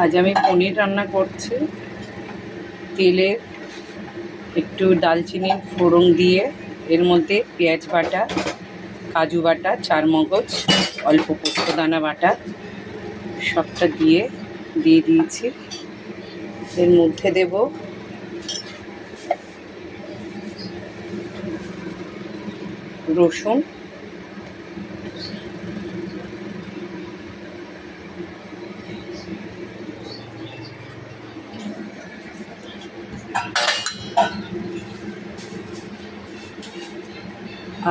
আজ আমি পনির রান্না করছি। তেলে একটু দালচিনি ফোড়ন দিয়ে এর মধ্যে পেঁয়াজ বাটা, কাজু বাটা, চারমগজ, অল্প পোস্ত দানা বাটা সবটা দিয়ে দিয়েছি। এর মধ্যে দেব রসুন,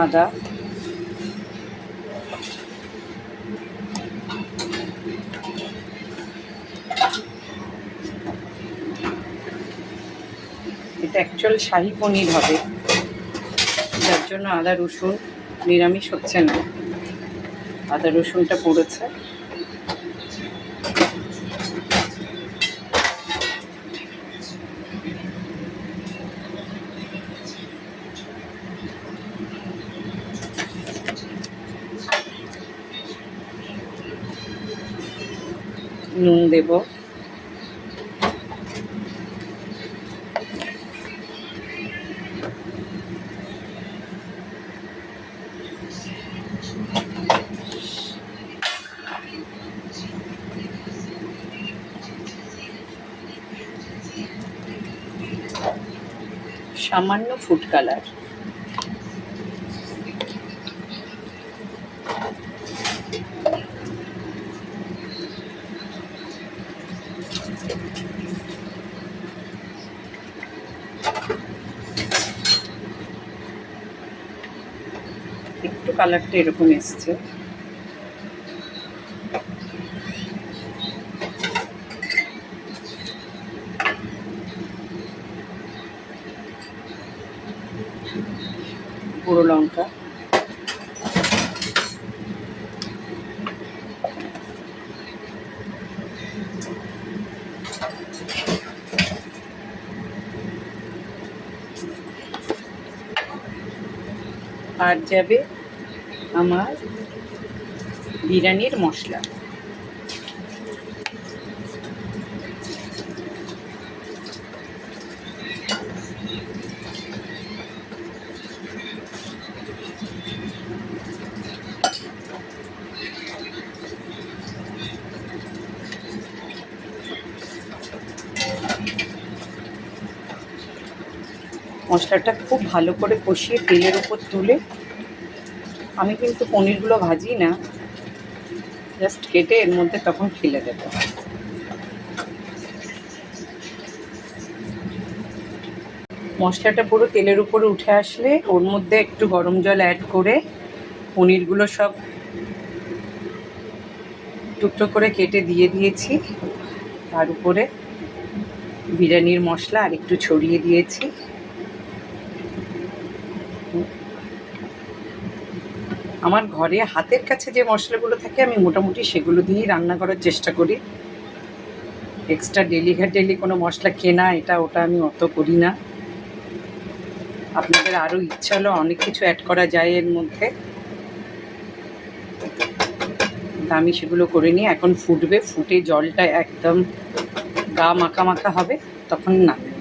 আদা, এটা অ্যাকচুয়াল শাহী পনির হবে, যার জন্য আদা রসুন, নিরামিষ হচ্ছে না, আদা রসুনটা পড়েছে। নুন দেব, সামান্য ফুড কালার, একটু কালারটা এরকম এসছে। গুঁড়ো লঙ্কা, আর যাবে আমার বিরিয়ানির মশলা। মশলাটা খুব ভালো করে কষিয়ে তেলের উপর তুলে, আমি কিন্তু পনিরগুলো ভাজি না, জাস্ট কেটে এর মধ্যে তখন ফেলে দেব। মশলাটা পুরো তেলের উপরে উঠে আসলে ওর মধ্যে একটু গরম জল অ্যাড করে পনিরগুলো সব টুকটো করে কেটে দিয়ে দিয়েছি। তার উপরে বিরিয়ানির মশলা আর একটু ছড়িয়ে দিয়েছি। আমার ঘরে হাতের কাছে যে মশলাগুলো থাকে আমি মোটামুটি সেগুলো দিয়েই রান্না করার চেষ্টা করি। এক্সট্রা ডেলি কোনো মশলা কেনা এটা ওটা আমি অত করি না। আপনাদের আরও ইচ্ছা হলো অনেক কিছু অ্যাড করা যায় এর মধ্যে, আমি সেগুলো করে নিই। এখন ফুটবে, ফুটে জলটা একদম গা মাখা মাখা হবে, তখন নামিয়ে